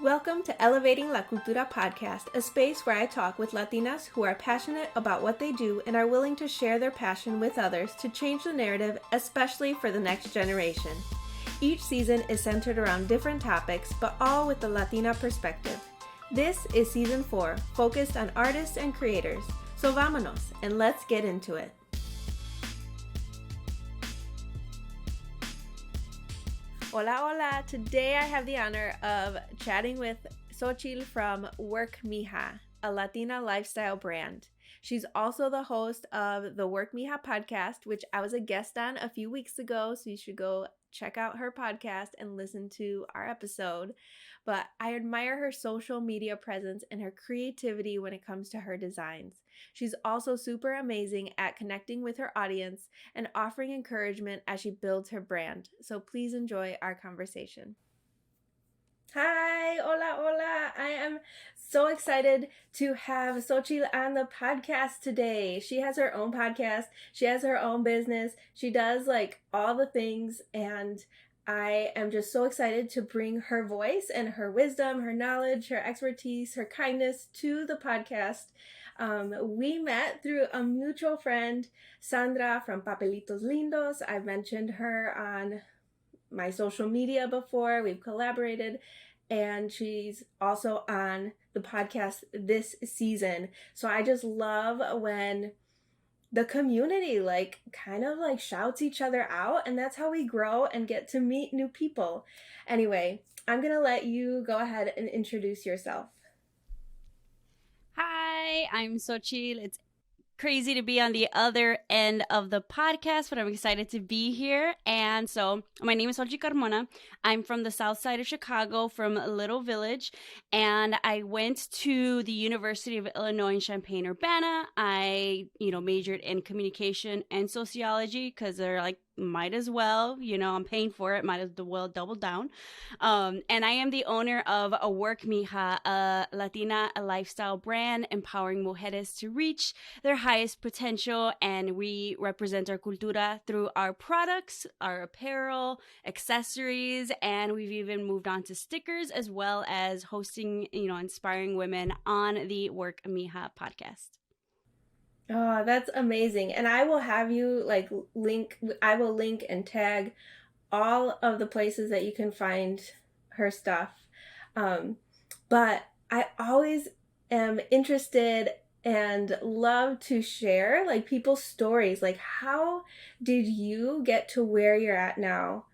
Welcome to Elevating La Cultura Podcast, a space where I talk with Latinas who are passionate about what they do and are willing to share their passion with others to change the narrative, especially for the next generation. Each season is centered around different topics, but all with the Latina perspective. This is Season 4, focused on artists and creators. So vámonos, and let's get into it. Hola, hola. Today I have the honor of chatting with Xochitl from Werk Mija, a Latina lifestyle brand. She's also the host of the Werk Mija Podcast, which I was a guest on a few weeks ago, so you should go check out her podcast and listen to our episode. But I admire her social media presence and her creativity when it comes to her designs. She's also super amazing at connecting with her audience and offering encouragement as she builds her brand. So please enjoy our conversation. Hi, hola, hola. I am so excited to have Xochitl on the podcast today. She has her own podcast. She has her own business. She does like all the things, and I am just so excited to bring her voice and her wisdom, her knowledge, her expertise, her kindness to the podcast. We met through a mutual friend, Sandra from Papelitos Lindos. I've mentioned her on my social media before. We've collaborated, and she's also on the podcast this season. So I just love when the community kind of shouts each other out, and that's how we grow and get to meet new people. Anyway, I'm gonna let you go ahead and introduce yourself. Hi, I'm Xochitl. It's crazy to be on the other end of the podcast, but I'm excited to be here. And so my name is Xochitl Carmona. I'm from the south side of Chicago, from a little village, and I went to the University of Illinois in Champaign-Urbana. I, majored in communication and sociology because they're like, might as well, I'm paying for it, might as well double down. And I am the owner of a Werk Mija, a Latina lifestyle brand, empowering mujeres to reach their highest potential. And we represent our cultura through our products, our apparel, accessories, and we've even moved on to stickers, as well as hosting, inspiring women on the Werk Mija podcast. Oh, that's amazing. And I will have you link and tag all of the places that you can find her stuff. But I always am interested and love to share people's stories. How did you get to where you're at now?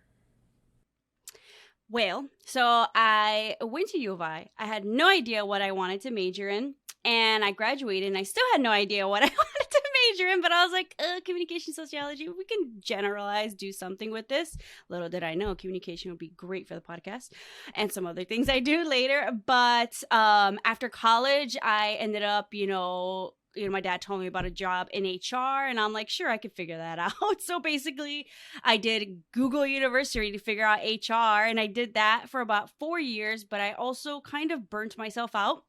Well, so I went to U of I. I had no idea what I wanted to major in, and I graduated, and I still had no idea what I wanted to major in, but I was like, communication sociology, we can generalize, do something with this. Little did I know communication would be great for the podcast and some other things I do later. But after college, I ended up, my dad told me about a job in HR, and I'm like, sure, I could figure that out. So basically, I did Google University to figure out HR, and I did that for about 4 years, but I also kind of burnt myself out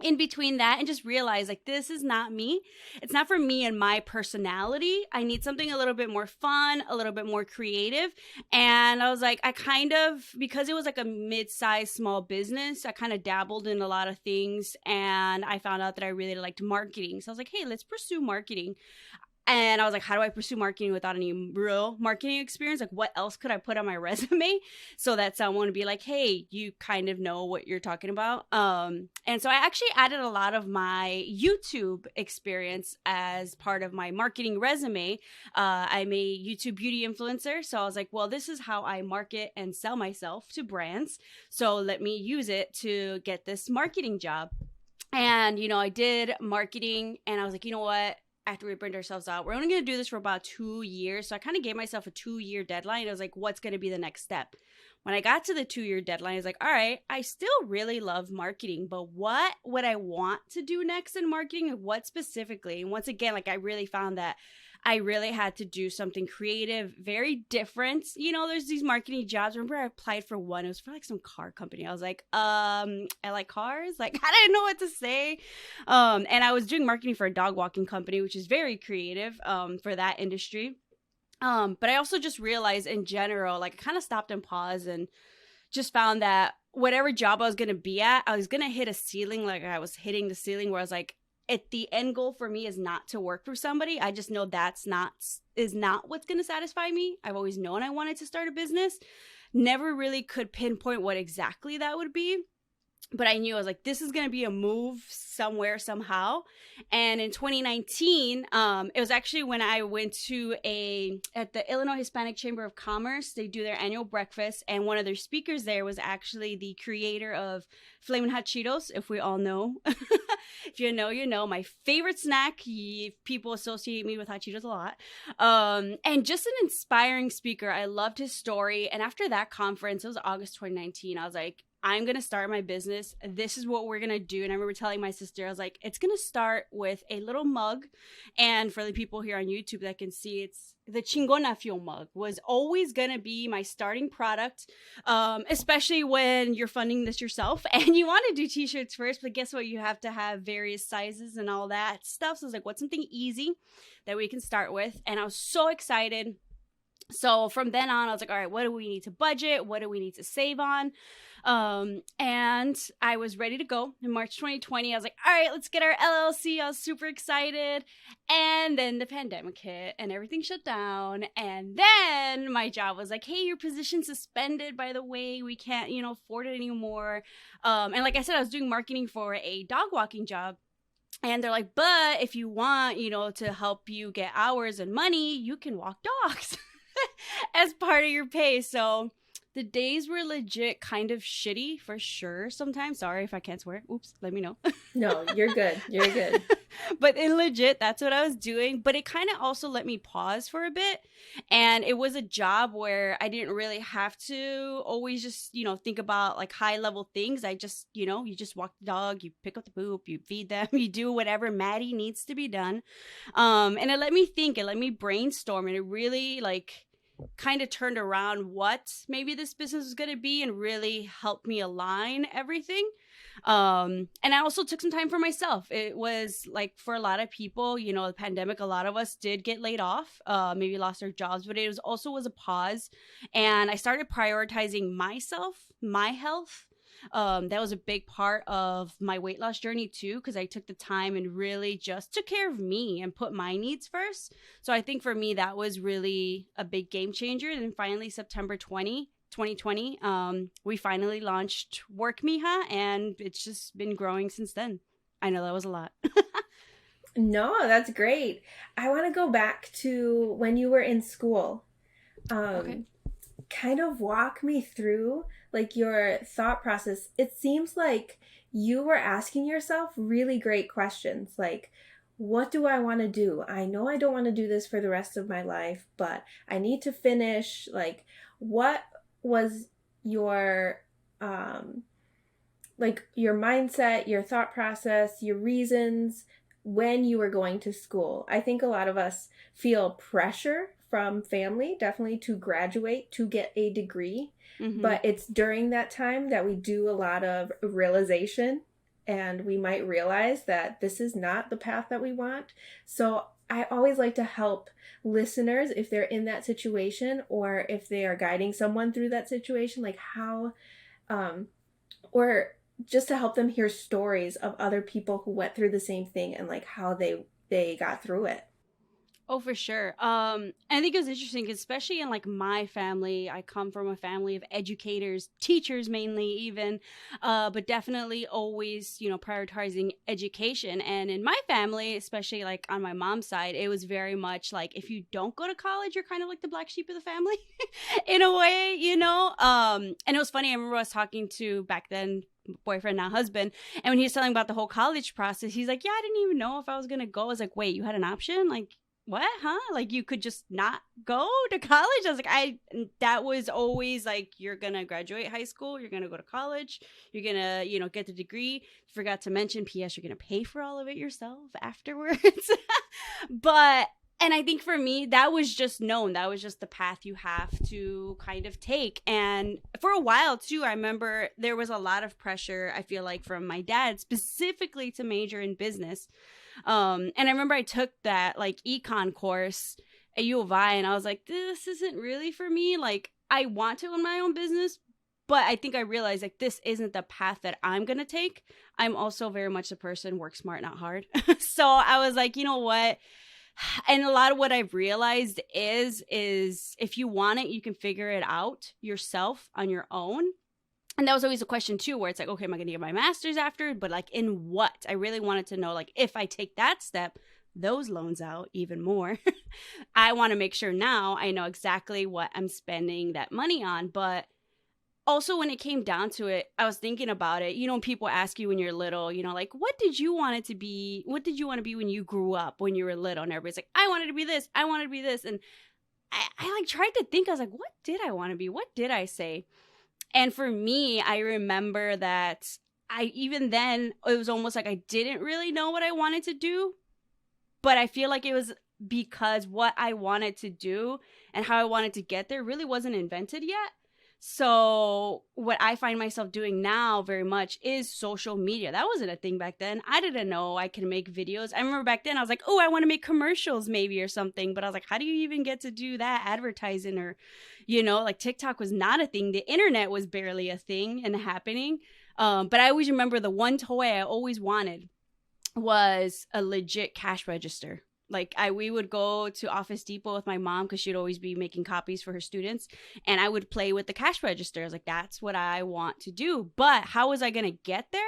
in between that and just realized this is not me. It's not for me and my personality. I need something a little bit more fun, a little bit more creative. And I was like, because it was a mid-sized small business, I kind of dabbled in a lot of things, and I found out that I really liked marketing. So I was like, hey, let's pursue marketing. And I was like, how do I pursue marketing without any real marketing experience? What else could I put on my resume so that someone would be like, hey, you kind of know what you're talking about? And so I actually added a lot of my YouTube experience as part of my marketing resume. I'm a YouTube beauty influencer. So I was like, well, this is how I market and sell myself to brands. So let me use it to get this marketing job. And, I did marketing, and I was like, you know what? After we burned ourselves out, we're only going to do this for about 2 years. So I kind of gave myself a 2-year deadline. I was like, what's going to be the next step? When I got to the 2-year deadline, I was like, all right, I still really love marketing, but what would I want to do next in marketing, and what specifically? And once again, I really found that I really had to do something creative, very different. There's these marketing jobs. Remember, I applied for one. It was for some car company. I was like, I like cars. I didn't know what to say. And I was doing marketing for a dog walking company, which is very creative for that industry. But I also just realized in general, I kind of stopped and paused and just found that whatever job I was going to be at, I was going to hit a ceiling. Like I was hitting the ceiling where I was like, the end goal for me is not to work for somebody. I just know is not what's going to satisfy me. I've always known I wanted to start a business. Never really could pinpoint what exactly that would be. But I knew, I was like, this is going to be a move somewhere, somehow. And in 2019, it was actually when I went at the Illinois Hispanic Chamber of Commerce. They do their annual breakfast. And one of their speakers there was actually the creator of Flamin' Hot Cheetos, if we all know. If you know, you know. My favorite snack. People associate me with hot Cheetos a lot. And just an inspiring speaker. I loved his story. And after that conference, it was August 2019, I was like, I'm going to start my business. This is what we're going to do. And I remember telling my sister, I was like, it's going to start with a little mug. And for the people here on YouTube that can see, it's the Chingona Fuel mug was always going to be my starting product, especially when you're funding this yourself and you want to do t-shirts first. But guess what? You have to have various sizes and all that stuff. So I was like, what's something easy that we can start with? And I was so excited. So from then on, I was like, all right, what do we need to budget? What do we need to save on? And I was ready to go in March 2020. I was like, all right, let's get our LLC. I was super excited. And then the pandemic hit and everything shut down. And then my job was like, hey, your position's suspended, by the way. We can't, afford it anymore. And like I said, I was doing marketing for a dog walking job. And they're like, but if you want, to help you get hours and money, you can walk dogs as part of your pay. So the days were legit kind of shitty for sure sometimes. Sorry if I can't swear. Oops, let me know. No, you're good. You're good. But in legit, that's what I was doing. But it kind of also let me pause for a bit. And it was a job where I didn't really have to always just, think about like high level things. I just, you just walk the dog, you pick up the poop, you feed them, you do whatever Maddie needs to be done. And it let me think, it let me brainstorm, and it really kind of turned around what maybe this business was going to be and really helped me align everything. And I also took some time for myself. It was like for a lot of people, the pandemic, a lot of us did get laid off, maybe lost our jobs, but it was also a pause. And I started prioritizing myself, my health. That was a big part of my weight loss journey too, because I took the time and really just took care of me and put my needs first. So I think for me, that was really a big game changer. And then finally, September 2020, we finally launched Werk Mija, and it's just been growing since then. I know that was a lot. No, that's great. I want to go back to when you were in school. Okay. Kind of walk me through your thought process. It seems like you were asking yourself really great questions. Like, what do I want to do? I know I don't want to do this for the rest of my life, but I need to finish. What was your your mindset, your thought process, your reasons when you were going to school? I think a lot of us feel pressure from family, definitely, to graduate, to get a degree. Mm-hmm. But it's during that time that we do a lot of realization, and we might realize that this is not the path that we want. So I always like to help listeners, if they're in that situation or if they are guiding someone through that situation, how, or just to help them hear stories of other people who went through the same thing and how they got through it. Oh, for sure. I think it was interesting, especially in my family. I come from a family of educators, teachers mainly even, but definitely always, prioritizing education. And in my family, especially on my mom's side, it was very much if you don't go to college, you're kind of the black sheep of the family in a way, And it was funny. I remember I was talking to back then, boyfriend, now husband, and when he was telling about the whole college process, he's like, yeah, I didn't even know if I was going to go. I was like, wait, you had an option? What, huh? You could just not go to college? I was like, that was always you're going to graduate high school, you're going to go to college, you're going to, get the degree. Forgot to mention, P.S., you're going to pay for all of it yourself afterwards. And I think for me, that was just known. That was just the path you have to kind of take. And for a while, too, I remember there was a lot of pressure, I feel from my dad, specifically to major in business. And I remember I took that econ course at U of I, and I was like, this isn't really for me. I want to own my own business, But I think I realized like this isn't the path that I'm going to take. I'm also very much a person, work smart, not hard. So I was like, you know what? And a lot of what I've realized is if you want it, you can figure it out yourself on your own. And that was always a question too, where it's like, okay, am I going to get my master's after? But like in what? I really wanted to know, like, if I take that step, those loans out even more. I want to make sure now I know exactly what I'm spending that money on. But also when it came down to it, I was thinking about it. You know, people ask you when you're little, you know, like, what did you want it to be? What did you want to be when you grew up, when you were little? And everybody's like, I wanted to be this. I wanted to be this. And I like tried to think, I was like, what did I want to be? What did I say? And for me, I remember that even then, it was almost like I didn't really know what I wanted to do. But I feel like it was because what I wanted to do and how I wanted to get there really wasn't invented yet. So what I find myself doing now very much is social media. That wasn't a thing back then. I didn't know I could make videos. I remember back then I was like, oh, I want to make commercials maybe or something. But I was like, how do you even get to do that? Advertising or, you know, like TikTok was not a thing. The internet was barely a thing and happening. But I always remember the one toy I always wanted was a legit cash register. Like we would go to Office Depot with my mom because she'd always be making copies for her students. And I would play with the cash register. I was like, that's what I want to do. But how was I going to get there?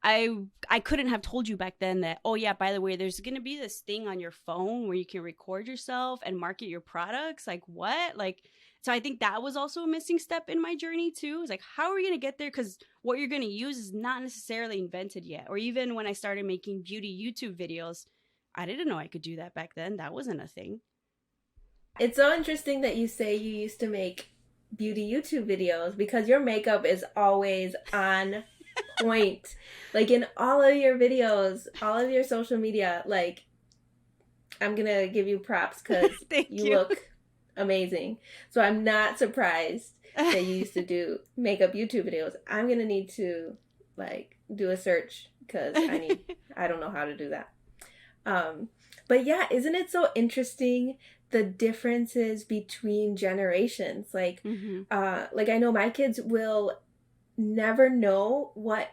I couldn't have told you back then that, oh yeah, by the way, there's going to be this thing on your phone where you can record yourself and market your products. Like what? Like, so I think that was also a missing step in my journey too. It's like, how are we going to get there? Because what you're going to use is not necessarily invented yet. Or even when I started making beauty YouTube videos, I didn't know I could do that back then. That wasn't a thing. It's so interesting that you say you used to make beauty YouTube videos because your makeup is always on point. Like in all of your videos, all of your social media, like I'm going to give you props because you look amazing. So I'm not surprised that you used to do makeup YouTube videos. I'm going to need to like do a search because I don't know how to do that. But yeah, isn't it so interesting the differences between generations? Like, like I know my kids will never know what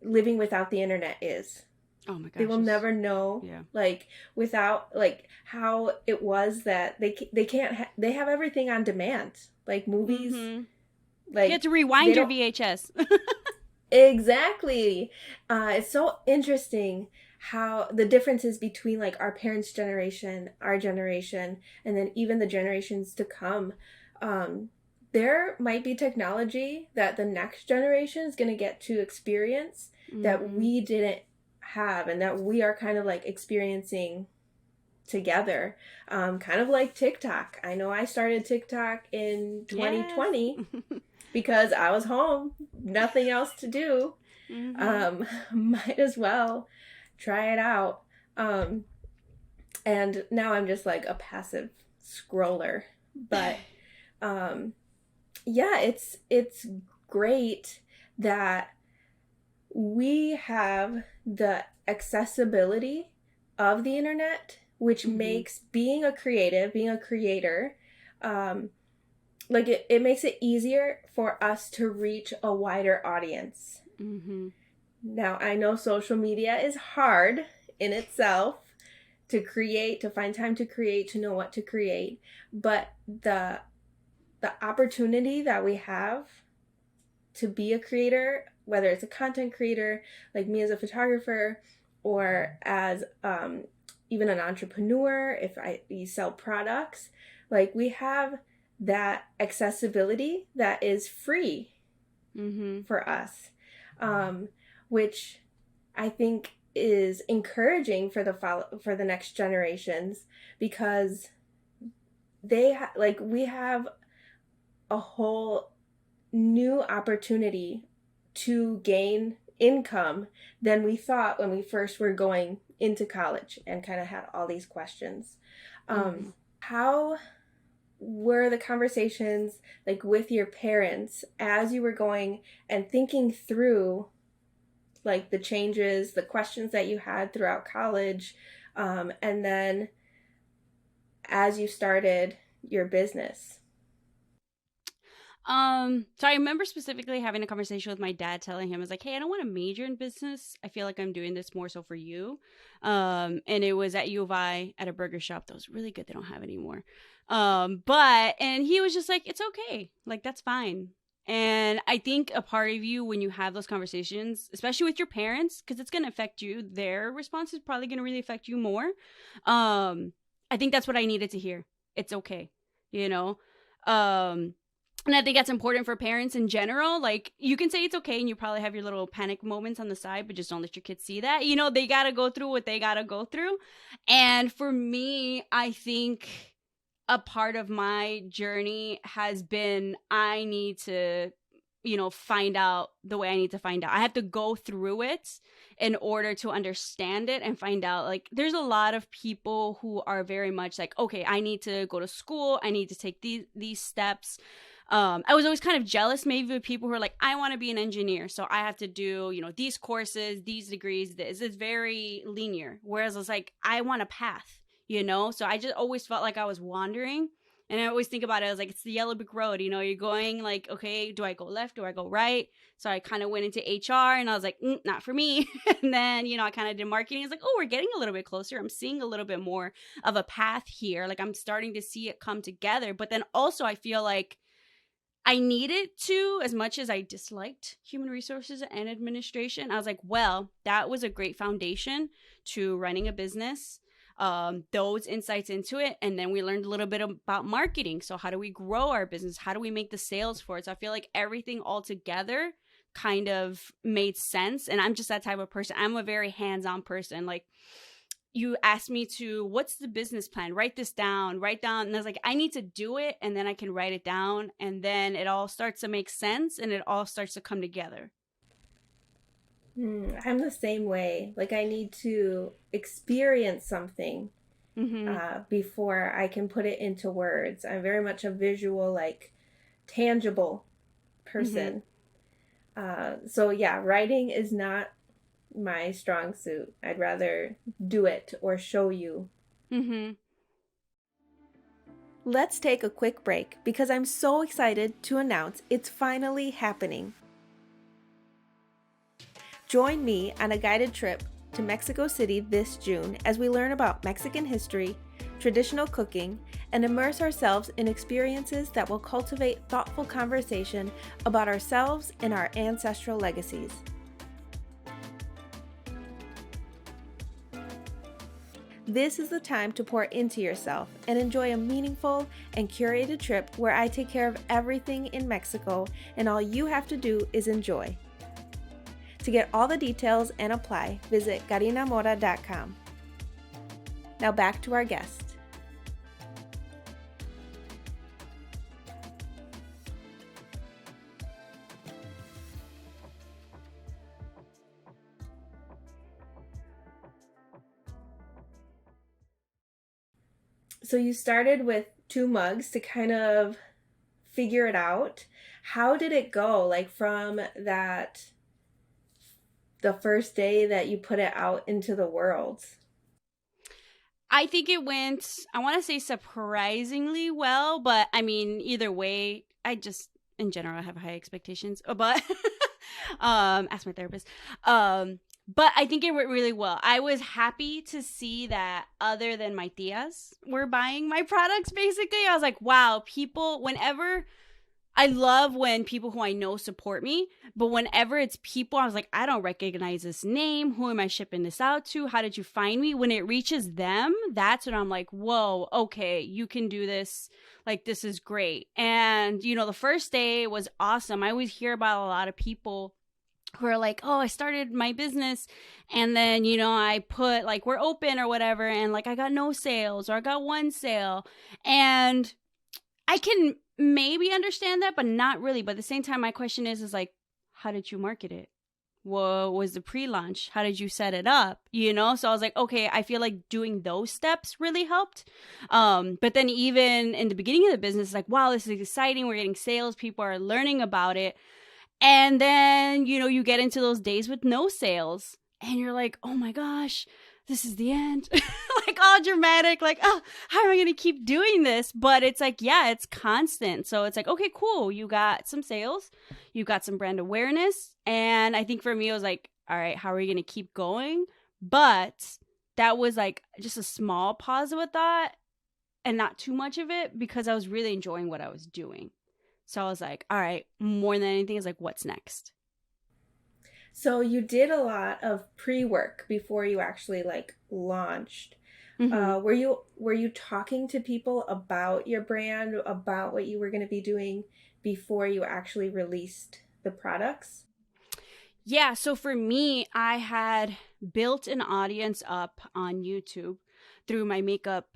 living without the internet is. Oh my gosh. They will never know, like, without, like, how it was that they can't, they have everything on demand, like movies. Like you have to rewind your VHS. Exactly. It's so interesting how the differences between like our parents' generation, our generation, and then even the generations to come. There might be technology that the next generation is going to get to experience that we didn't have and that we are kind of like experiencing together. Kind of like TikTok. I know I started TikTok in 2020 because I was home, nothing else to do. Might as well try it out. And now I'm just like a passive scroller. But yeah, it's great that we have the accessibility of the internet, which makes being a creator, like it makes it easier for us to reach a wider audience. Now, I know social media is hard in itself to create, to find time to create, to know what to create. But the opportunity that we have to be a creator, whether it's a content creator, like me as a photographer, or as even an entrepreneur, if you sell products, like we have that accessibility that is free for us. Which I think is encouraging for the next generations because we have a whole new opportunity to gain income than we thought when we first were going into college and kind of had all these questions. How were the conversations like with your parents as you were going and thinking through like the changes, the questions that you had throughout college, and then as you started your business? So I remember specifically having a conversation with my dad, telling him, I was like, hey, I don't want to major in business. I feel like I'm doing this more so for you. And it was at U of I at a burger shop that was really good. They don't have it anymore. And he was just like, it's okay. Like, that's fine. And I think a part of you, when you have those conversations, especially with your parents, because it's going to affect you, their response is probably going to really affect you more. I think that's what I needed to hear. It's okay. You know? And I think that's important for parents in general. Like, you can say it's okay and you probably have your little panic moments on the side, but just don't let your kids see that. You know, they got to go through what they got to go through. And for me, I think a part of my journey has been I need to, you know, find out the way I need to find out. I have to go through it in order to understand it and find out. Like, there's a lot of people who are very much like, okay, I need to go to school. I need to take these steps. I was always kind of jealous maybe with people who are like, I want to be an engineer, so I have to do, you know, these courses, these degrees. This is very linear. Whereas I was like, I want a path, you know? So I just always felt like I was wandering. And I always think about it as like, it's the yellow brick road, you know, you're going like, okay, do I go left? Do I go right? So I kind of went into HR and I was like, not for me. And then, you know, I kind of did marketing. It's like, oh, we're getting a little bit closer. I'm seeing a little bit more of a path here. Like, I'm starting to see it come together. But then also I feel like I needed to, as much as I disliked human resources and administration, I was like, well, that was a great foundation to running a business, those insights into it. And then we learned a little bit about marketing. So how do we grow our business? How do we make the sales for it? So I feel like everything all together kind of made sense. And I'm just that type of person. I'm a very hands-on person. Like, you asked me to, what's the business plan? Write this down, write down. And I was like, I need to do it. And then I can write it down. And then it all starts to make sense and it all starts to come together. I'm the same way. Like, I need to experience something before I can put it into words. I'm very much a visual, like, tangible person. So yeah, writing is not my strong suit. I'd rather do it or show you. Let's take a quick break because I'm so excited to announce it's finally happening. Join me on a guided trip to Mexico City this June as we learn about Mexican history, traditional cooking, and immerse ourselves in experiences that will cultivate thoughtful conversation about ourselves and our ancestral legacies. This is the time to pour into yourself and enjoy a meaningful and curated trip where I take care of everything in Mexico and all you have to do is enjoy. To get all the details and apply, visit garinamora.com. Now back to our guest. So you started with 2 mugs to kind of figure it out. How did it go? Like, from that, the first day that you put it out into the world? I think it went, I want to say surprisingly well, but I mean, either way, I just, in general, I have high expectations, but ask my therapist. But I think it went really well. I was happy to see that other than my tias were buying my products, basically. I was like, wow, people, whenever, I love when people who I know support me, but whenever it's people, I was like, I don't recognize this name. Who am I shipping this out to? How did you find me? When it reaches them, that's when I'm like, whoa, okay, you can do this. Like, this is great. And, you know, the first day was awesome. I always hear about a lot of people who are like, oh, I started my business and then, you know, I put like, we're open or whatever. And like, I got no sales or I got 1 sale. And I can maybe understand that, but not really. But at the same time, my question is like, how did you market it? What was the pre-launch? How did you set it up? You know? So I was like, okay, I feel like doing those steps really helped. But then even in the beginning of the business, like, wow, this is exciting. We're getting sales. People are learning about it. And then, you know, you get into those days with no sales and you're like, oh my gosh, this is the end. Like all dramatic, like, oh, how am I going to keep doing this? But it's like, yeah, it's constant. So it's like, okay, cool. You got some sales, you got some brand awareness. And I think for me, it was like, all right, how are you going to keep going? But that was like just a small positive thought and not too much of it because I was really enjoying what I was doing. So I was like, all right, more than anything is like, what's next? So you did a lot of pre-work before you actually like launched. Mm-hmm. Were you talking to people about your brand, about what you were going to be doing before you actually released the products? Yeah, so for me, I had built an audience up on YouTube through my makeup,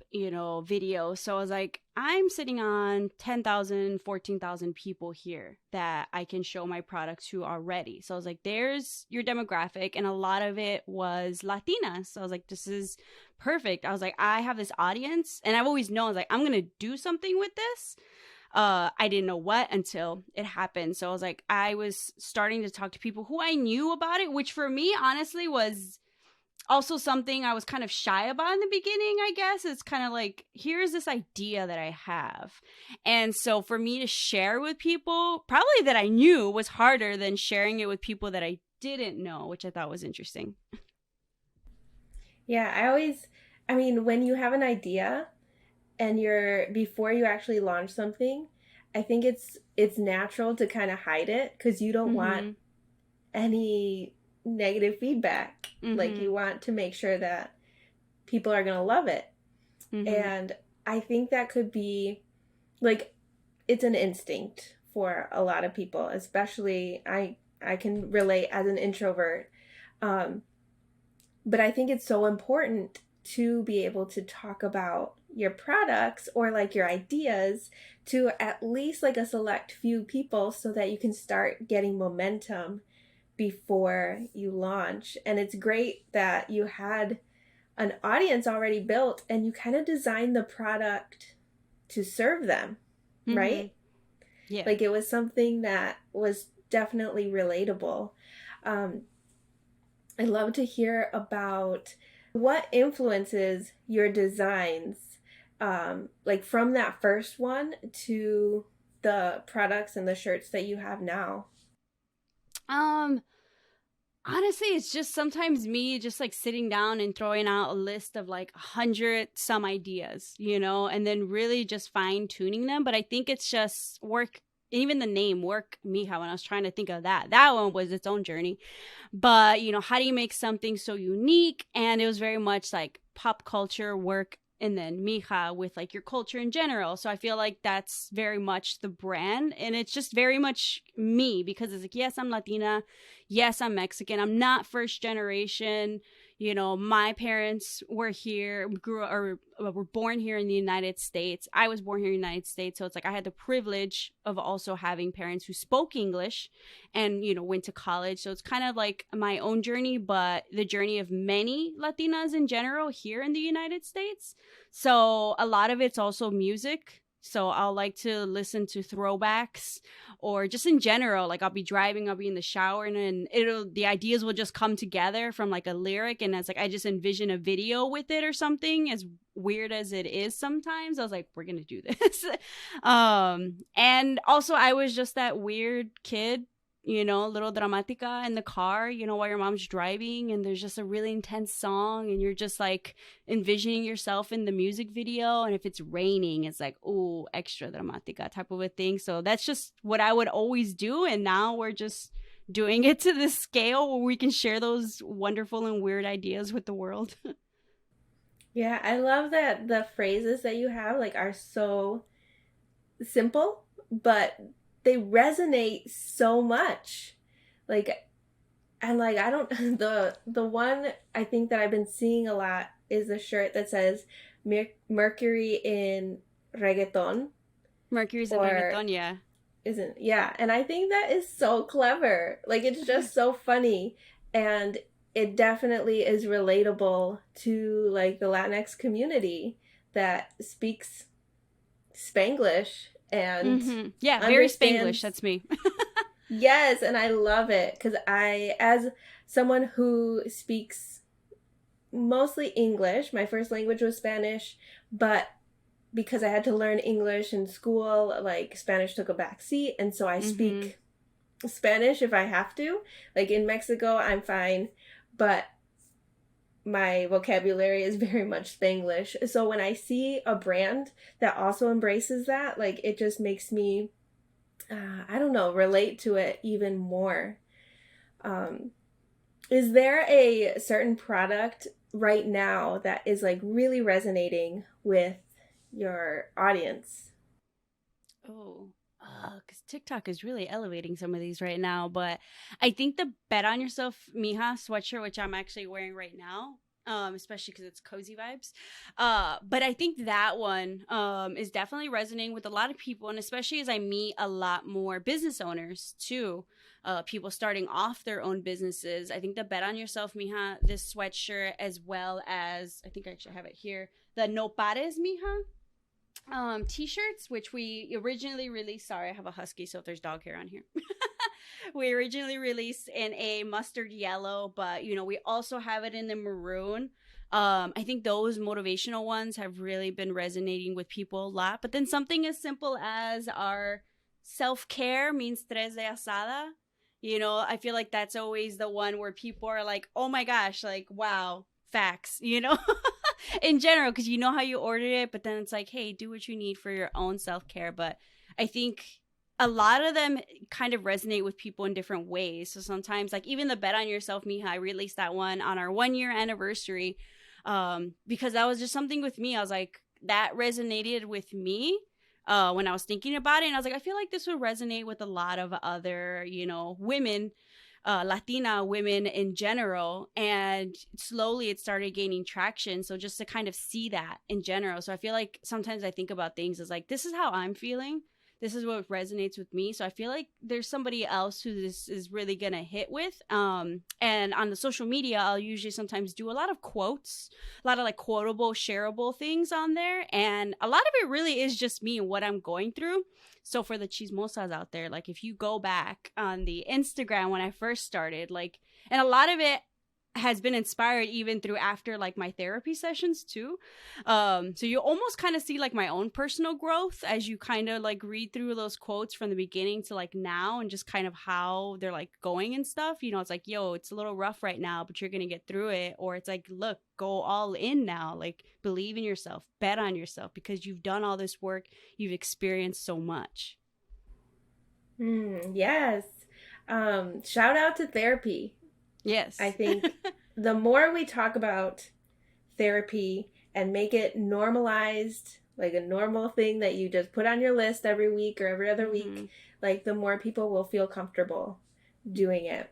video. So I was like, I'm sitting on 10,000, 14,000 people here that I can show my product to already. So I was like, there's your demographic. And a lot of it was Latina. So I was like, this is perfect. I was like, I have this audience and I've always known, I was like, I'm going to do something with this. I didn't know what until it happened. So I was like, I was starting to talk to people who I knew about it, which for me, honestly, was also something I was kind of shy about in the beginning, I guess. It's kind of like, here's this idea that I have. And so for me to share with people, probably that I knew, was harder than sharing it with people that I didn't know, which I thought was interesting. Yeah, when you have an idea and before you actually launch something, I think it's natural to kind of hide it because you don't want any negative feedback. Like you want to make sure that people are going to love it. And I think that could be like, it's an instinct for a lot of people, especially I can relate as an introvert. But I think it's so important to be able to talk about your products or like your ideas to at least like a select few people so that you can start getting momentum before you launch. And it's great that you had an audience already built and you kind of designed the product to serve them, right? Yeah. Like it was something that was definitely relatable. I'd love to hear about what influences your designs, like from that first one to the products and the shirts that you have now. Honestly, it's just sometimes me just like sitting down and throwing out a list of like 100 some ideas, and then really just fine tuning them. But I think it's just work. Even the name Werk Mija, when I was trying to think of that one was its own journey. But, how do you make something so unique? And it was very much like pop culture work and then Mija with like your culture in general. So I feel like that's very much the brand. And it's just very much me because it's like, yes, I'm Latina. Yes, I'm Mexican. I'm not first generation. My parents were here, were born here in the United States. I was born here in the United States. So it's like I had the privilege of also having parents who spoke English and, went to college. So it's kind of like my own journey, but the journey of many Latinas in general here in the United States. So a lot of it's also music. So I'll like to listen to throwbacks or just in general, like I'll be driving, I'll be in the shower and then the ideas will just come together from like a lyric. And it's like, I just envision a video with it or something, as weird as it is sometimes. I was like, we're going to do this. And also I was just that weird kid, a little dramatica in the car, while your mom's driving and there's just a really intense song and you're just like envisioning yourself in the music video. And if it's raining, it's like, oh, extra dramatica type of a thing. So that's just what I would always do. And now we're just doing it to this scale where we can share those wonderful and weird ideas with the world. Yeah, I love that the phrases that you have like are so simple, but they resonate so much. Like, and like, I don't, the one I think that I've been seeing a lot is a shirt that says Mercury in reggaeton. Mercury's in reggaeton, yeah. Yeah. And I think that is so clever. Like, it's just so funny. And it definitely is relatable to like the Latinx community that speaks Spanglish. And yeah, very Spanglish. That's me. Yes, and I love it because as someone who speaks mostly English. My first language was Spanish, but because I had to learn English in school, like Spanish took a back seat, and so I speak Spanish if I have to. Like in Mexico, I'm fine, but my vocabulary is very much Spanglish. So when I see a brand that also embraces that, like it just makes me, I don't know, relate to it even more. Is there a certain product right now that is like really resonating with your audience? Oh, because TikTok is really elevating some of these right now. But I think the Bet on Yourself Mija sweatshirt, which I'm actually wearing right now, especially because it's cozy vibes. But I think that one is definitely resonating with a lot of people, and especially as I meet a lot more business owners too. People starting off their own businesses. I think the Bet on Yourself Mija, this sweatshirt, as well as I think I actually have it here, the No Pares Mija t-shirts, which we originally released. Sorry, I have a husky, so if there's dog hair on here. We originally released in a mustard yellow, but you know, we also have it in the maroon. I think those motivational ones have really been resonating with people a lot. But then something as simple as our self-care means tres de asada. You know, I feel like that's always the one where people are like, oh my gosh, like, wow, facts, you know? In general, because you know how you ordered it, but then it's like, hey, do what you need for your own self-care. But I think a lot of them kind of resonate with people in different ways. So sometimes, like even the Bet on Yourself Mija, I released that one on our 1-year anniversary because that was just something with me. I was like, that resonated with me when I was thinking about it. And I was like, I feel like this would resonate with a lot of other, you know, women, Latina women in general, and slowly it started gaining traction. So just to kind of see that in general. So I feel like sometimes I think about things as like, this is how I'm feeling. This is what resonates with me. So I feel like there's somebody else who this is really going to hit with. And on the social media, I'll usually sometimes do a lot of quotes, a lot of like quotable, shareable things on there. And a lot of it really is just me and what I'm going through. So for the chismosas out there, like if you go back on the Instagram when I first started, like, and a lot of it has been inspired even through after like my therapy sessions too. So you almost kind of see like my own personal growth as you kind of like read through those quotes from the beginning to like now, and just kind of how they're like going and stuff. You know, it's like, yo, it's a little rough right now, but you're gonna get through it. Or it's like, look, go all in now, like believe in yourself, bet on yourself, because you've done all this work, you've experienced so much. Yes. Shout out to therapy. Yes. I think the more we talk about therapy and make it normalized, like a normal thing that you just put on your list every week or every other week, like the more people will feel comfortable doing it.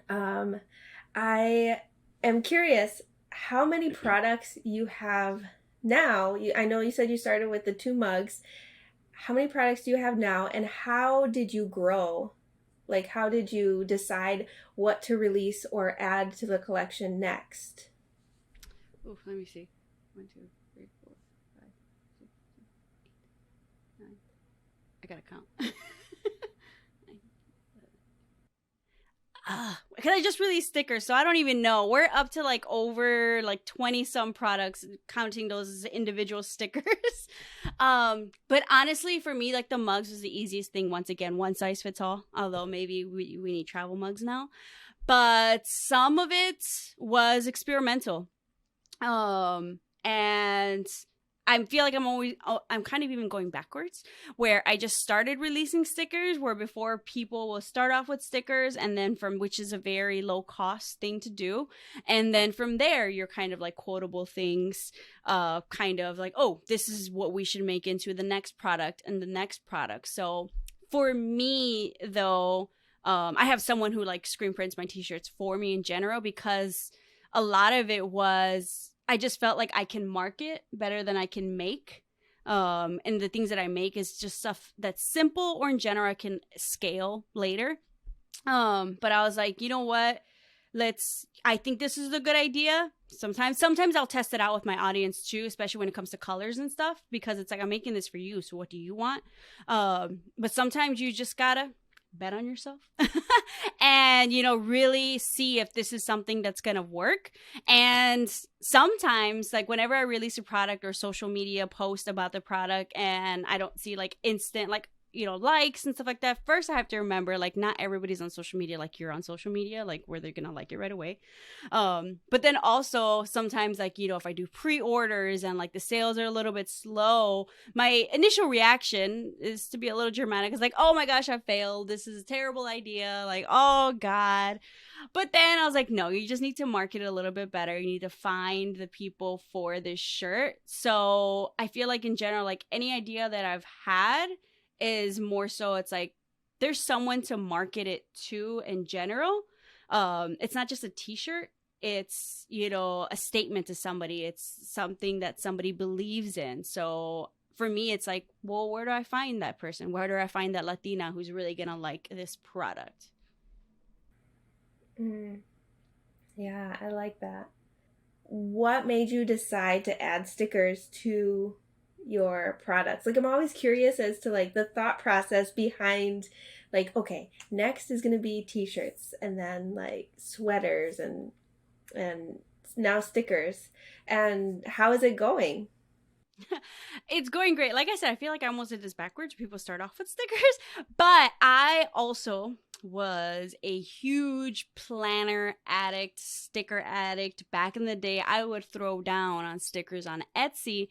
I am curious how many products you have now. I know you said you started with the 2 mugs. How many products do you have now, and how did you grow? Like, how did you decide what to release or add to the collection next? Oh, let me see. 1, 2, 3, 4, 5, 6, 7, 8, 9. I gotta count. Because I just released stickers, so I don't even know. We're up to like over like 20 some products, counting those as individual stickers. But honestly, for me, like the mugs was the easiest thing. Once again, one size fits all. Although maybe we need travel mugs now, but some of it was experimental. And I feel like I'm kind of even going backwards, where I just started releasing stickers, where before people will start off with stickers, and then which is a very low cost thing to do. And then from there, you're kind of like quotable things, kind of like, oh, this is what we should make into the next product and the next product. So for me though, I have someone who like screen prints my t-shirts for me in general, because a lot of it was, I just felt like I can market better than I can make. And the things that I make is just stuff that's simple, or in general I can scale later. But I was like, you know what? I think this is a good idea. Sometimes I'll test it out with my audience too, especially when it comes to colors and stuff, because it's like, I'm making this for you. So what do you want? But sometimes you just gotta bet on yourself and, you know, really see if this is something that's going to work. And sometimes, like, whenever I release a product or social media post about the product and I don't see like instant, like, you know, likes and stuff like that, first I have to remember, like, not everybody's on social media like you're on social media, like where they're gonna like it right away. But then also sometimes, like, you know, if I do pre-orders and like the sales are a little bit slow, my initial reaction is to be a little dramatic. It's like, oh my gosh, I failed, this is a terrible idea, like, oh god. But then I was like, no, you just need to market it a little bit better. You need to find the people for this shirt. So I feel like in general, like, any idea that I've had is more so it's like there's someone to market it to in general. It's not just a t-shirt, it's, you know, a statement to somebody, it's something that somebody believes in. So for me, it's like, well, where do I find that person? Where do I find that Latina who's really gonna like this product? Yeah, I like that. What made you decide to add stickers to your products? Like, I'm always curious as to like the thought process behind, like, okay, next is going to be t-shirts and then like sweaters and now stickers. And how is it going? It's going great. Like I said, I feel like I almost did this backwards. People start off with stickers, but I also was a huge planner addict, sticker addict. Back in the day, I would throw down on stickers on Etsy.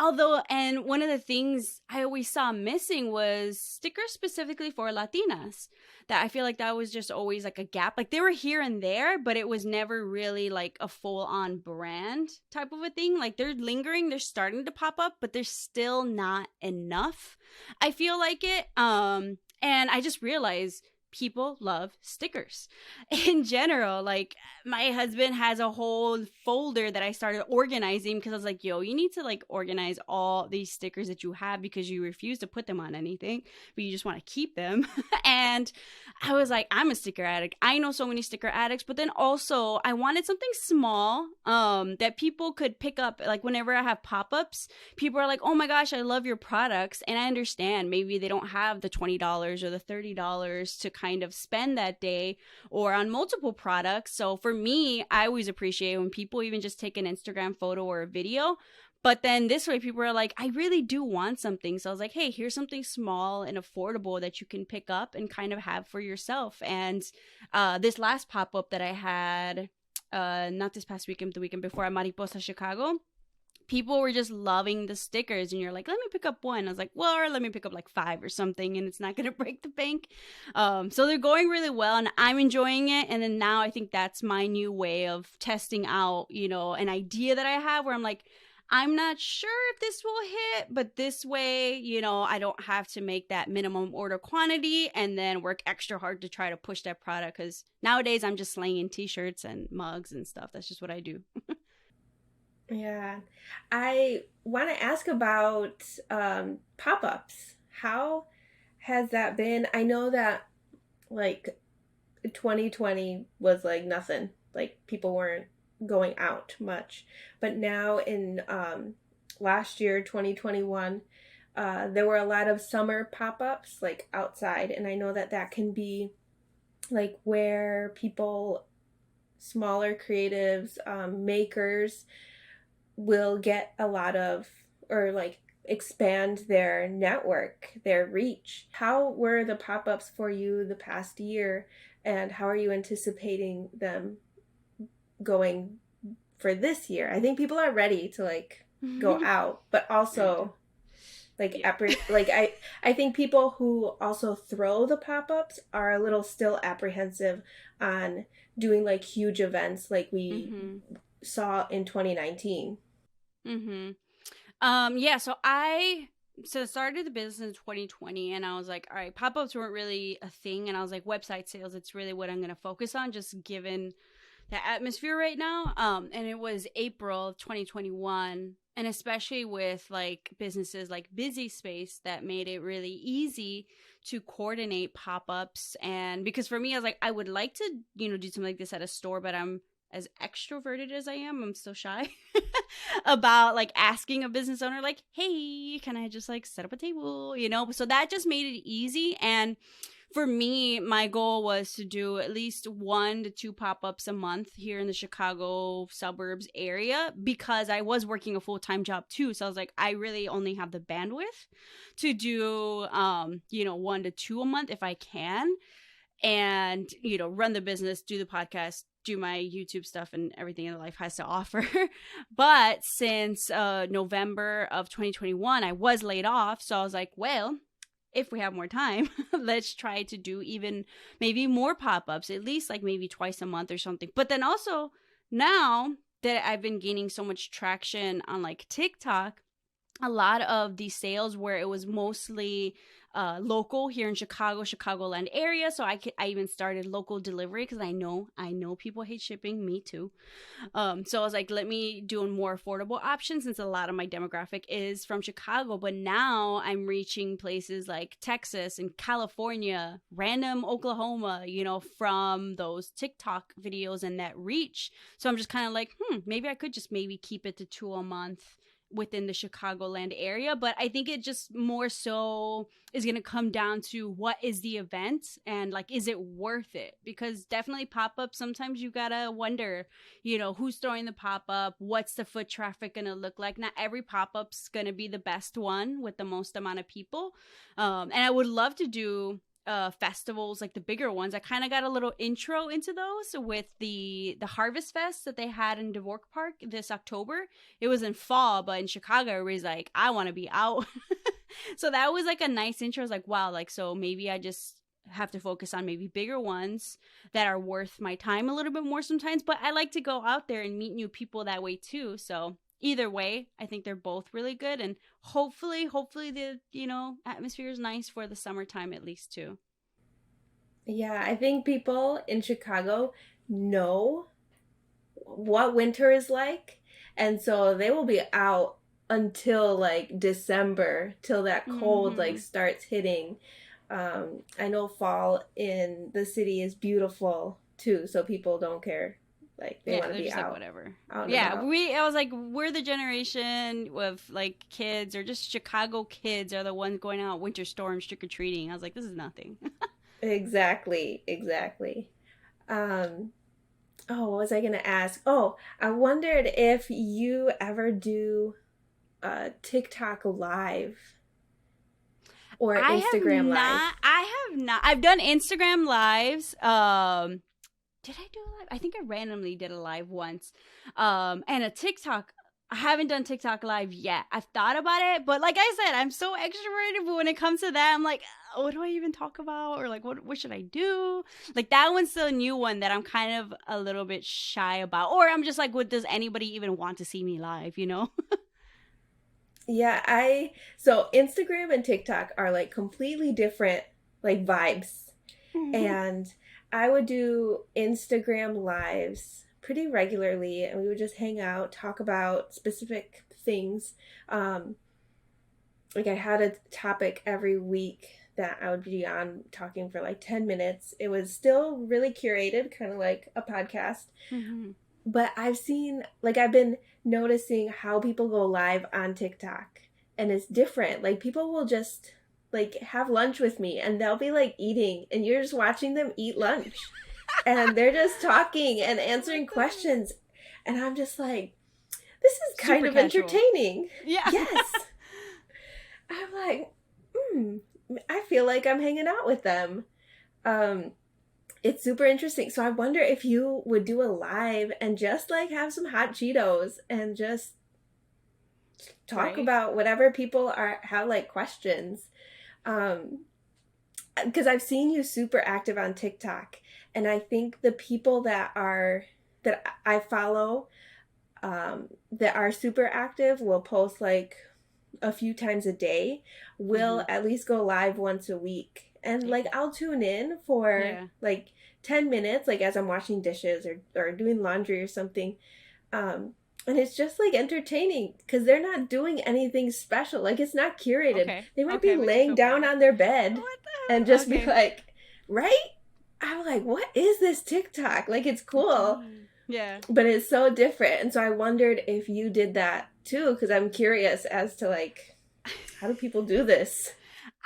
Although, and one of the things I always saw missing was stickers specifically for Latinas. That I feel like that was just always like a gap. Like, they were here and there, but it was never really like a full-on brand type of a thing. Like, they're lingering, they're starting to pop up, but they're still not enough. I feel like it. And I just realized people love stickers in general. Like, my husband has a whole folder that I started organizing because I was like, yo, you need to like organize all these stickers that you have because you refuse to put them on anything, but you just want to keep them. And I was like, I'm a sticker addict. I know so many sticker addicts, but then also I wanted something small that people could pick up. Like, whenever I have pop-ups, people are like, oh my gosh, I love your products. And I understand maybe they don't have the $20 or the $30 to kind of spend that day or on multiple products. So for me, I always appreciate when people even just take an Instagram photo or a video. But then this way, people are like, I really do want something. So I was like, hey, here's something small and affordable that you can pick up and kind of have for yourself. And this last pop-up that I had, not this past weekend, the weekend before, at Mariposa, Chicago, people were just loving the stickers. And you're like, let me pick up one. I was like, well, or let me pick up like 5 or something, and it's not going to break the bank. So they're going really well, and I'm enjoying it. And then now I think that's my new way of testing out, you know, an idea that I have where I'm like, I'm not sure if this will hit, but this way, you know, I don't have to make that minimum order quantity and then work extra hard to try to push that product. Because nowadays I'm just slanging t-shirts and mugs and stuff. That's just what I do. Yeah. I want to ask about pop-ups. How has that been? I know that like 2020 was like nothing. Like, people weren't going out much. But now in last year, 2021, there were a lot of summer pop-ups like outside. And I know that that can be like where people, smaller creatives, makers, will get a lot of, or like expand their network, their reach. How were the pop-ups for you the past year, and how are you anticipating them going for this year? I think people are ready to like go out, but also like I think people who also throw the pop-ups are a little still apprehensive on doing like huge events like we saw in 2019. Yeah, so I started the business in 2020, and I was like, all right, pop-ups weren't really a thing, and I was like, website sales, it's really what I'm going to focus on, just given the atmosphere right now. And it was April of 2021, and especially with like businesses like Busy Space, that made it really easy to coordinate pop-ups. And because for me, I was like, I would like to, you know, do something like this at a store, but I'm as extroverted as I am, I'm still shy about like asking a business owner like, hey, can I just like set up a table, you know? So that just made it easy. And for me, my goal was to do at least 1 to 2 pop-ups a month here in the Chicago suburbs area, because I was working a full-time job too. So I was like, I really only have the bandwidth to do, 1 to 2 a month if I can, and, run the business, do the podcast, do my YouTube stuff, and everything in life has to offer. But since November of 2021, I was laid off. So I was like, well, if we have more time, let's try to do even maybe more pop-ups, at least like maybe twice a month or something. But then also, now that I've been gaining so much traction on like TikTok, a lot of these sales where it was mostly local here in Chicagoland area. So I even started local delivery, because I know people hate shipping. Me too. So I was like, let me do a more affordable option, since a lot of my demographic is from Chicago. But now I'm reaching places like Texas and California, random Oklahoma, from those TikTok videos and that reach. So I'm just kind of like, maybe I could just maybe keep it to 2 a month within the Chicagoland area. But I think it just more so is going to come down to what is the event and like, is it worth it? Because definitely pop-up, sometimes you gotta wonder, who's throwing the pop-up, what's the foot traffic gonna look like. Not every pop-up's gonna be the best one with the most amount of people. And I would love to do festivals, like the bigger ones. I kind of got a little intro into those with the Harvest Fest that they had in Dvork Park this October. It was in fall, but in Chicago, everybody's like, I want to be out. So that was like a nice intro. I was like, wow, like, so maybe I just have to focus on maybe bigger ones that are worth my time a little bit more sometimes. But I like to go out there and meet new people that way too. So either way, I think they're both really good, and hopefully the atmosphere is nice for the summertime at least too. Yeah, I think people in Chicago know what winter is like, and so they will be out until like December, till that cold like starts hitting. I know fall in the city is beautiful too, so people don't care. Like they want to be out, like, whatever. I was like, we're the generation with like kids, or just Chicago kids are the ones going out winter storms, trick or treating. I was like, this is nothing. Exactly. What was I gonna ask? Oh, I wondered if you ever do TikTok live or Instagram live. I have not. I've done Instagram lives. Did I do a live? I think I randomly did a live once. And a TikTok. I haven't done TikTok live yet. I've thought about it, but like I said, I'm so extroverted, but when it comes to that, I'm like, what do I even talk about? Or like, what should I do? Like, that one's still a new one that I'm kind of a little bit shy about. Or I'm just like, does anybody even want to see me live, Yeah, so Instagram and TikTok are like completely different like vibes. And I would do Instagram lives pretty regularly, and we would just hang out, talk about specific things. Like I had a topic every week that I would be on talking for like 10 minutes. It was still really curated, kind of like a podcast. But I've been noticing how people go live on TikTok, and it's different. Like people will just like have lunch with me, and they'll be like eating, and you're just watching them eat lunch. And they're just talking and answering questions. And I'm just like, this is kind of casual. Entertaining. Yeah. Yes. I'm like, I feel like I'm hanging out with them. It's super interesting. So I wonder if you would do a live and just like have some hot Cheetos and just talk about whatever people have like questions. Because I've seen you super active on TikTok, and I think the people that I follow that are super active will post like a few times a day, will at least go live once a week, and like I'll tune in for like 10 minutes, like as I'm washing dishes or doing laundry or something. And it's just like entertaining because they're not doing anything special. Like it's not curated. They might be laying down on their bed and just be like, right? I'm like, what is this TikTok? Like it's cool. Yeah. But it's so different. And so I wondered if you did that too, because I'm curious as to like, how do people do this?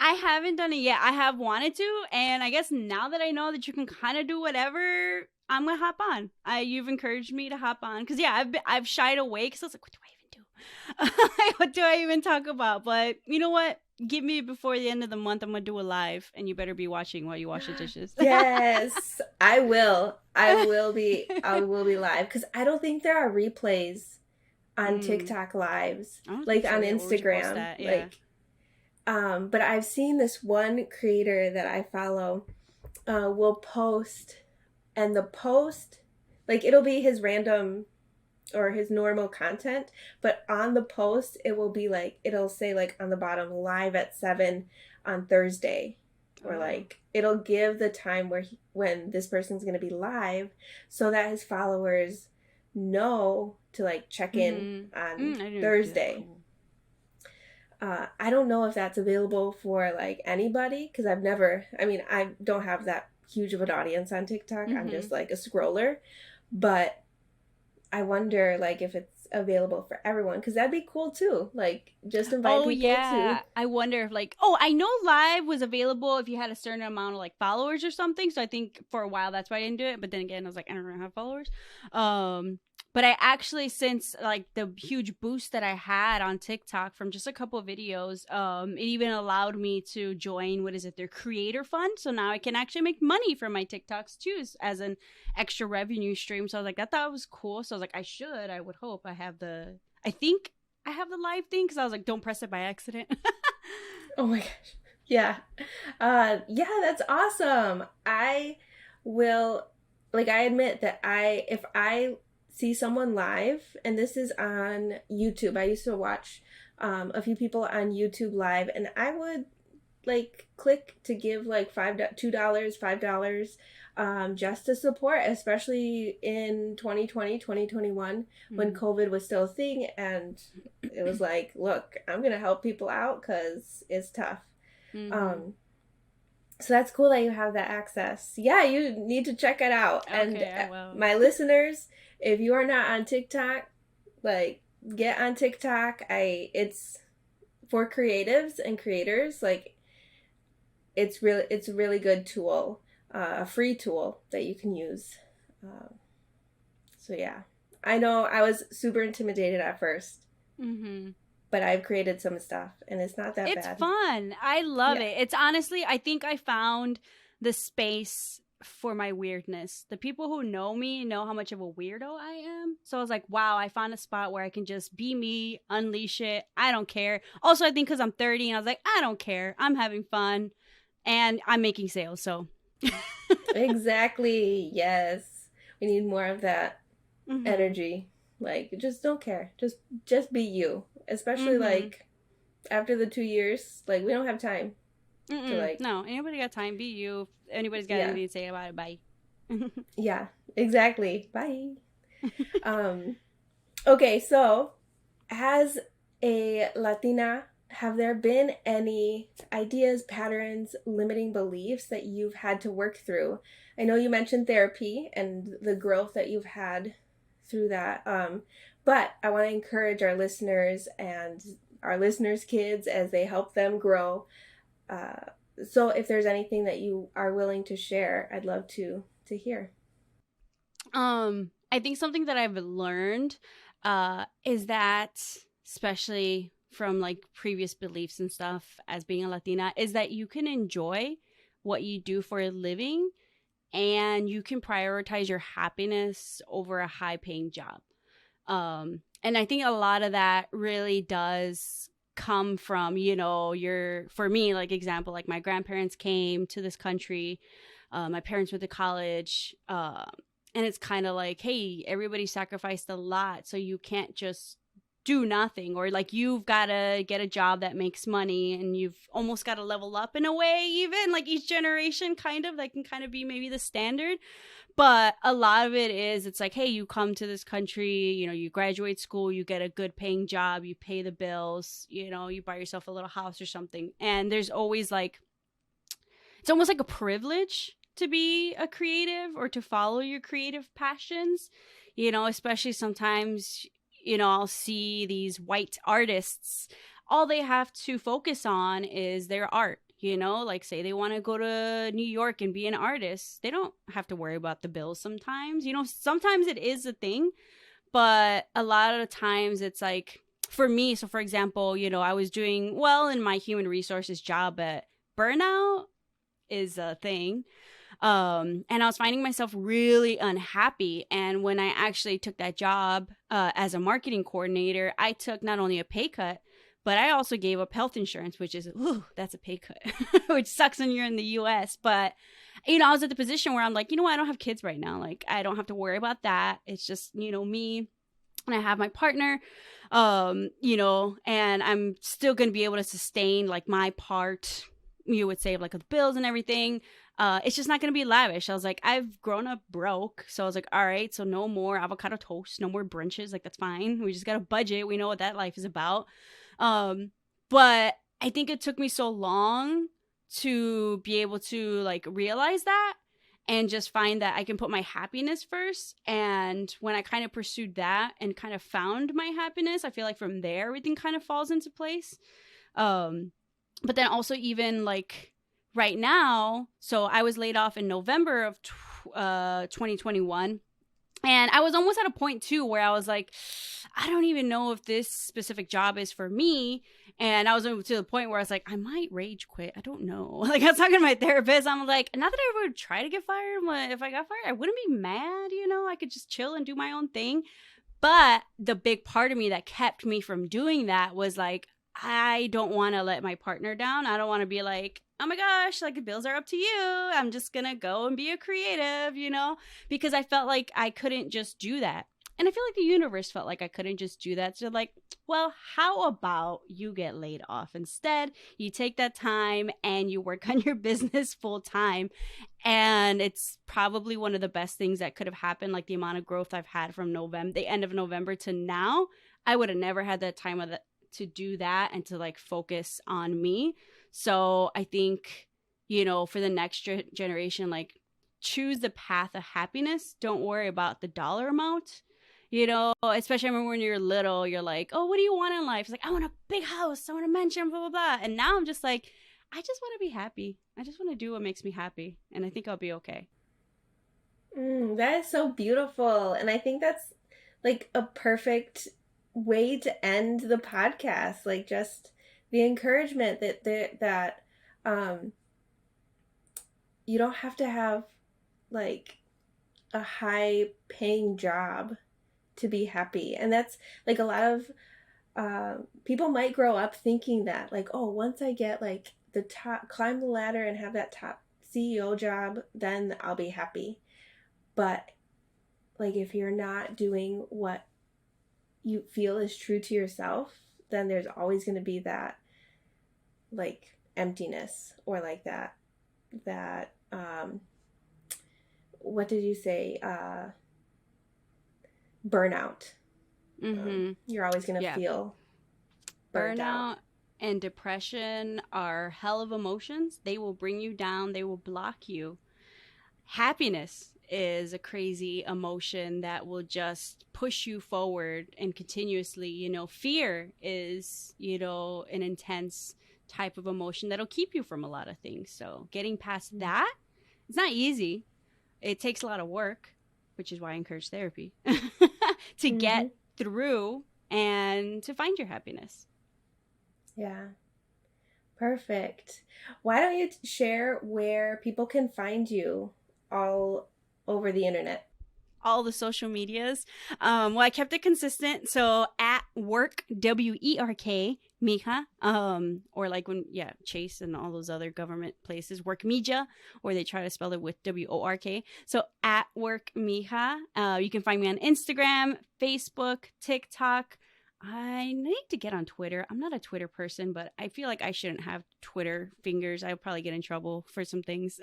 I haven't done it yet. I have wanted to, and I guess now that I know that you can kind of do whatever, I'm gonna hop on. You've encouraged me to hop on because I've shied away because I was like, what do I even do? What do I even talk about? But you know what? Give me before the end of the month. I'm gonna do a live, and you better be watching while you wash the dishes. Yes, I will. I will be live because I don't think there are replays on TikTok lives like on Instagram. Yeah. But I've seen this one creator that I follow will post, and the post, like, it'll be his random or his normal content, but on the post it will be like, it'll say like on the bottom, live at 7 on Thursday, or like it'll give the time when this person's going to be live so that his followers know to like check in on Thursday. I don't know if that's available for like anybody because I don't have that huge of an audience on TikTok. I'm just like a scroller, but I wonder like if it's available for everyone because that'd be cool too. Like just invite people too. I wonder if like, I know live was available if you had a certain amount of like followers or something. So I think for a while that's why I didn't do it. But then again, I was like, I don't have followers. But I actually, since like the huge boost that I had on TikTok from just a couple of videos, it even allowed me to join, their creator fund. So now I can actually make money from my TikToks too as an extra revenue stream. So I was like, I thought it was cool. So I was like, I would hope I think I have the live thing because I was like, don't press it by accident. Oh my gosh. Yeah. Yeah, that's awesome. I will, like, I admit that if I see someone live, and this is on YouTube. I used to watch a few people on YouTube live, and I would like click to give like $2, $5 just to support, especially in 2020, 2021 when COVID was still a thing, and it was like, look, I'm gonna help people out because it's tough. So that's cool that you have that access. Yeah, you need to check it out. Okay, and my listeners, if you are not on TikTok, like, get on TikTok. It's for creatives and creators. Like, it's a really good tool, a free tool that you can use. So yeah, I know I was super intimidated at first, but I've created some stuff, and it's not that bad. It's fun. I love it. It's honestly, I think I found the space for my weirdness. The people who know me know how much of a weirdo I am. So I was like, wow, I found a spot where I can just be me, unleash it. I don't care. Also, I think because I'm 30 and I was like, I don't care. I'm having fun and I'm making sales. So exactly. Yes. We need more of that energy. Like, just don't care. Just be you. Especially like after the 2 years, like, we don't have time. No, anybody got time? Be you. If anybody's got anything to say about it, bye. Yeah, exactly. Bye. Okay, so as a Latina, have there been any ideas, patterns, limiting beliefs that you've had to work through? I know you mentioned therapy and the growth that you've had through that, but I want to encourage our listeners and our listeners' kids as they help them grow. So if there's anything that you are willing to share, I'd love to hear. I think something that I've learned is that, especially from like previous beliefs and stuff as being a Latina, is that you can enjoy what you do for a living and you can prioritize your happiness over a high-paying job. And I think a lot of that really does come from, for me, like, example, like my grandparents came to this country, my parents went to college, and it's kind of like, hey, everybody sacrificed a lot, so you can't just do nothing, or like you've got to get a job that makes money and you've almost got to level up in a way, even like each generation kind of, that can kind of be maybe the standard. But a lot of it is, it's like, hey, you come to this country, you graduate school, you get a good paying job, you pay the bills, you buy yourself a little house or something. And there's always like, it's almost like a privilege to be a creative or to follow your creative passions, especially sometimes, I'll see these white artists, all they have to focus on is their art. You know, like say they want to go to New York and be an artist. They don't have to worry about the bills sometimes. You know, sometimes it is a thing, but a lot of the times it's like, for me, so for example, you know, I was doing well in my human resources job, but burnout is a thing. And I was finding myself really unhappy. And when I actually took that job as a marketing coordinator, I took not only a pay cut, but I also gave up health insurance, which is, ooh, that's a pay cut, which sucks when you're in the US. But, you know, I was at the position where I'm like, you know what, I don't have kids right now. Like, I don't have to worry about that. It's just, you know, me, and I have my partner, you know, and I'm still going to be able to sustain like my part, you would say, like the bills and everything. It's just not going to be lavish. I was like, I've grown up broke. So I was like, all right, so no more avocado toast, no more brunches. Like, that's fine. We just got a budget. We know what that life is about. But I think it took me so long to be able to like realize that and just find that I can put my happiness first. And when I kind of pursued that and kind of found my happiness, I feel like from there, everything kind of falls into place. But then also even like right now, so I was laid off in November of 2021. And I was almost at a point, too, where I was like, I don't even know if this specific job is for me. And I was to the point where I was like, I might rage quit. I don't know. Like, I was talking to my therapist. I'm like, not that I would try to get fired. But if I got fired, I wouldn't be mad, you know. I could just chill and do my own thing. But the big part of me that kept me from doing that was like, I don't want to let my partner down. I don't want to be like, oh my gosh, like the bills are up to you. I'm just going to go and be a creative, you know, because I felt like I couldn't just do that. And I feel like the universe felt like I couldn't just do that. So like, well, how about you get laid off instead? You take that time and you work on your business full time. And it's probably one of the best things that could have happened. Like the amount of growth I've had from the end of November to now, I would have never had that time to do that and to like focus on me. So I think, you know, for the next generation, like choose the path of happiness. Don't worry about the dollar amount. You know, especially I remember when you're little, you're like, oh, what do you want in life? It's like, I want a big house. I want a mansion, blah, blah, blah. And now I'm just like, I just want to be happy. I just want to do what makes me happy. And I think I'll be okay. That is so beautiful. And I think that's like a perfect way to end the podcast. Like just the encouragement that you don't have to have like a high paying job to be happy. And that's like a lot of people might grow up thinking that like, oh, once I get like the top, climb the ladder and have that top CEO job, then I'll be happy. But like if you're not doing what you feel is true to yourself, then there's always going to be that like emptiness or like that what did you say, burnout. You're always going to feel burnt out. And depression are hell of emotions. They will bring you down. They will block you. Happiness is a crazy emotion that will just push you forward and continuously, you know. Fear is, you know, an intense type of emotion that'll keep you from a lot of things. So getting past that, it's not easy. It takes a lot of work, which is why I encourage therapy to get through and to find your happiness. Yeah. Perfect. Why don't you share where people can find you all over the internet? All the social medias. Well, I kept it consistent. So at Werk, WERK, Mija, or like when, Chase and all those other government places, Werk Mija, or they try to spell it with WORK. So at Werk Mija. You can find me on Instagram, Facebook, TikTok. I need to get on Twitter. I'm not a Twitter person, but I feel like I shouldn't have Twitter fingers. I'll probably get in trouble for some things.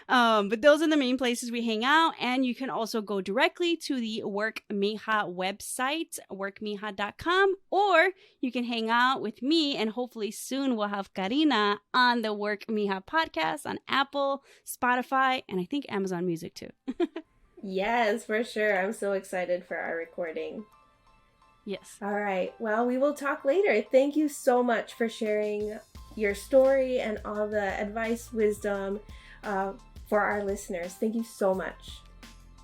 But those are the main places we hang out. And you can also go directly to the Werk Mija website, werkmija.com, or you can hang out with me, and hopefully soon we'll have Karina on the Werk Mija podcast on Apple, Spotify, and I think Amazon Music too. Yes, for sure. I'm so excited for our recording. Yes. All right. Well, we will talk later. Thank you so much for sharing your story and all the advice, wisdom for our listeners. Thank you so much.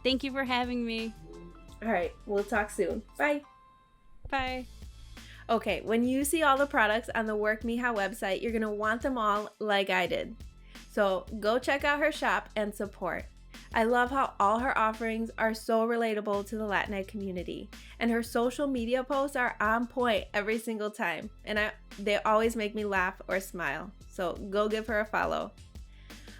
Thank you for having me. All right, we'll talk soon. Bye. Bye. Okay, when you see all the products on the Werk Mija website, you're going to want them all like I did. So go check out her shop and support. I love how all her offerings are so relatable to the Latinx community, and her social media posts are on point every single time, and they always make me laugh or smile. So go give her a follow.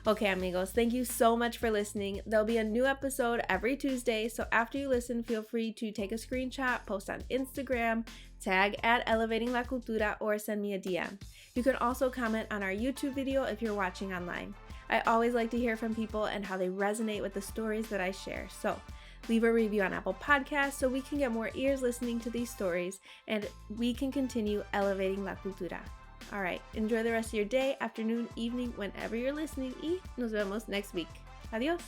Okay, amigos, thank you so much for listening. There'll be a new episode every Tuesday, so after you listen, feel free to take a screenshot, post on Instagram, tag at Elevating La Cultura, or send me a DM. You can also comment on our YouTube video if you're watching online. I always like to hear from people and how they resonate with the stories that I share. So leave a review on Apple Podcasts so we can get more ears listening to these stories and we can continue elevating La Cultura. All right, enjoy the rest of your day, afternoon, evening, whenever you're listening, y nos vemos next week. Adios.